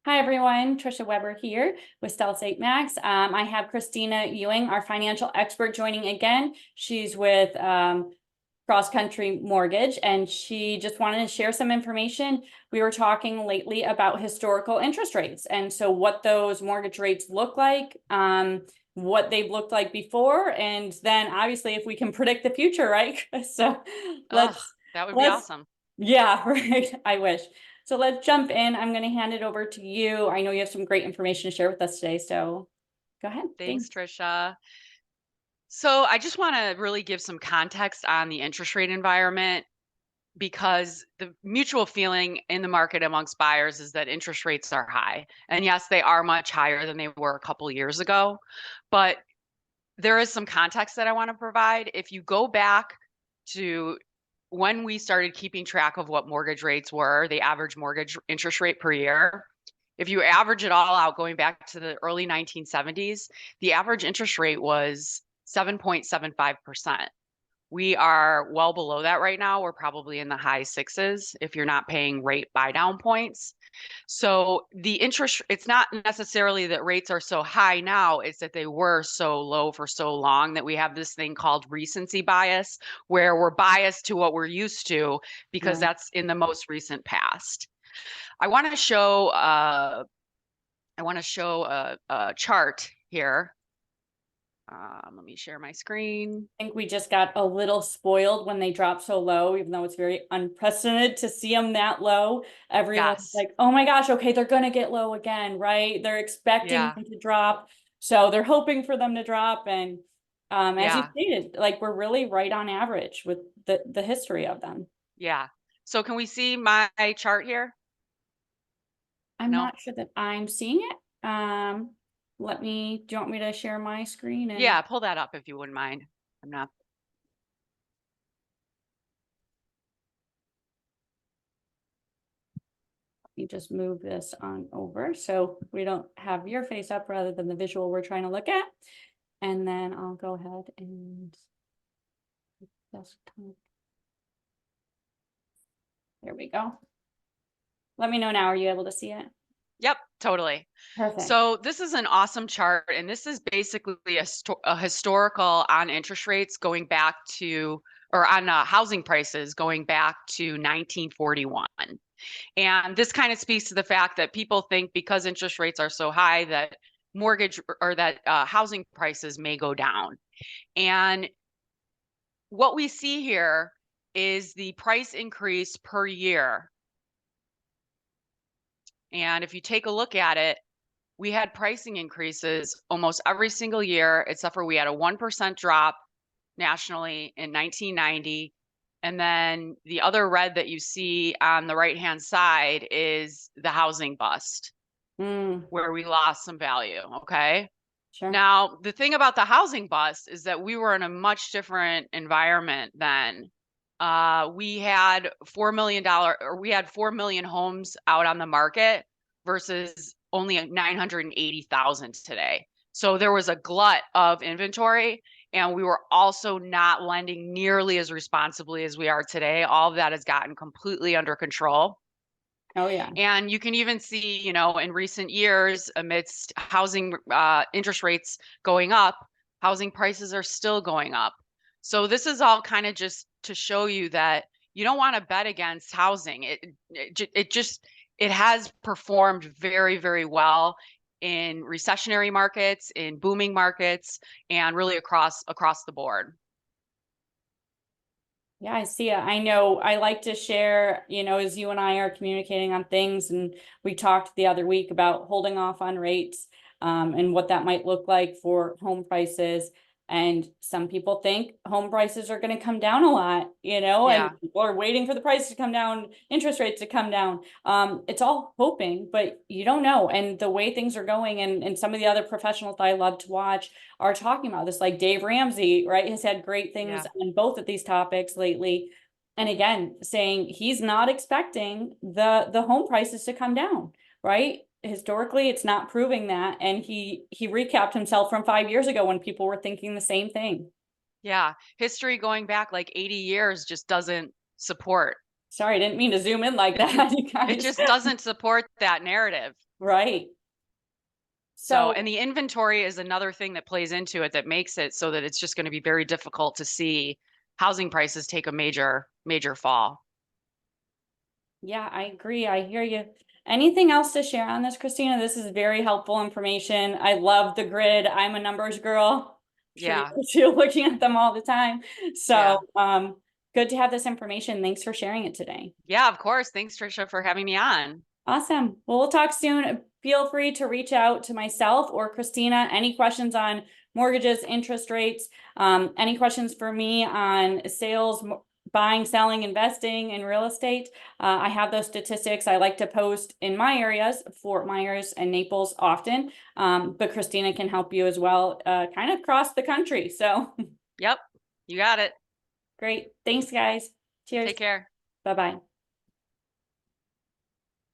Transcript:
Hi, everyone. Trisha Weber here with Stealth 8 Max. I have Christina Ewing, our financial expert, joining again. She's with Cross Country Mortgage, and she just wanted to share some information. We were talking lately about historical interest rates, and so what those mortgage rates look like, what they've looked like before, and then obviously if we can predict the future, right? So Oh, let's that would be let's awesome. yeah, right. I wish. So let's jump in. I'm going to hand it over to you. I know you have some great information to share with us today, so go ahead. Thanks, Thanks. Trisha. So I just want to really give some context on the interest rate environment because the mutual feeling in the market amongst buyers is that interest rates are high. And yes, they are much higher than they were a couple years ago, but there is some context that I want to provide. If you go back to when we started keeping track of what mortgage rates were, the average mortgage interest rate per year, if you average it all out going back to the early 1970s, the average interest rate was 7.75%. We are well below that right now. We're probably in the high sixes if you're not paying rate buy down points. So the interest, it's not necessarily that rates are so high now, it's that they were so low for so long that we have this thing called recency bias, where we're biased to what we're used to because Right. that's in the most recent past. I want to show a chart here. Let me share my screen. I think we just got a little spoiled when they dropped so low, even though it's very unprecedented to see them that low. Everyone's Yes. like, oh my gosh, okay, they're going to get low again, right? They're expecting Yeah. them to drop. So they're hoping for them to drop. And as you Yeah. stated, like we're really right on average with the history of them. Yeah. So can we see my chart here? I'm No? not sure that I'm seeing it. Do you want me to share my screen and Yeah, pull that up if you wouldn't mind. I'm not. let me just move this on over so we don't have your face up rather than the visual we're trying to look at. And then I'll go ahead and desktop. There we go. Let me know now. Are you able to see it? Yep, totally. Perfect. So this is an awesome chart, and this is basically a historical on interest rates going back to, or on housing prices going back to 1941. And this kind of speaks to the fact that people think because interest rates are so high that mortgage or that housing prices may go down. And what we see here is the price increase per year. And if you take a look at it, we had pricing increases almost every single year, except for we had a 1% drop nationally in 1990. And then the other red that you see on the right-hand side is the housing bust, Mm, where we lost some value. Okay. sure. Now, the thing about the housing bust is that we were in a much different environment then. We had we had 4 million homes out on the market versus only 980,000 today. So there was a glut of inventory, and we were also not lending nearly as responsibly as we are today. All of that has gotten completely under control. Oh yeah. And you can even see, in recent years, amidst housing interest rates going up, housing prices are still going up. So this is all kind of just to show you that you don't want to bet against housing. It has performed very, very well in recessionary markets, in booming markets, and really across the board. Yeah, I see it. I know I like to share, as you and I are communicating on things, and we talked the other week about holding off on rates, and what that might look like for home prices. And some people think home prices are going to come down a lot, and Yeah, people are waiting for the prices to come down, interest rates to come down. It's all hoping, but you don't know. And the way things are going, and some of the other professionals that I love to watch are talking about this, like Dave Ramsey, right, has had great things yeah. on both of these topics lately. And again, saying he's not expecting the home prices to come down, right? Historically, it's not proving that. And he recapped himself from 5 years ago when people were thinking the same thing. Yeah, history going back like 80 years just doesn't support Sorry, I didn't mean to zoom in like that, you It guys. just doesn't support that narrative. Right. So, So, and the inventory is another thing that plays into it that makes it so that it's just going to be very difficult to see housing prices take a major, major fall. yeah, I agree. I hear you. Anything else to share on this, Christina? This is very helpful information. I love the grid. I'm a numbers girl. Sure, Yeah. you're looking at them all the time. Yeah. So, good to have this information. Thanks for sharing it today. Yeah, of course. Thanks, Trisha, for having me on. Awesome. Well, we'll talk soon. Feel free to reach out to myself or Christina. Any questions on mortgages, interest rates, any questions for me on sales, buying, selling, investing in real estate. I have those statistics I like to post in my areas, Fort Myers and Naples often. But Christina can help you as well, kind of across the country. So Yep. You got it. great. Thanks, guys. Cheers. Take care. Bye-bye.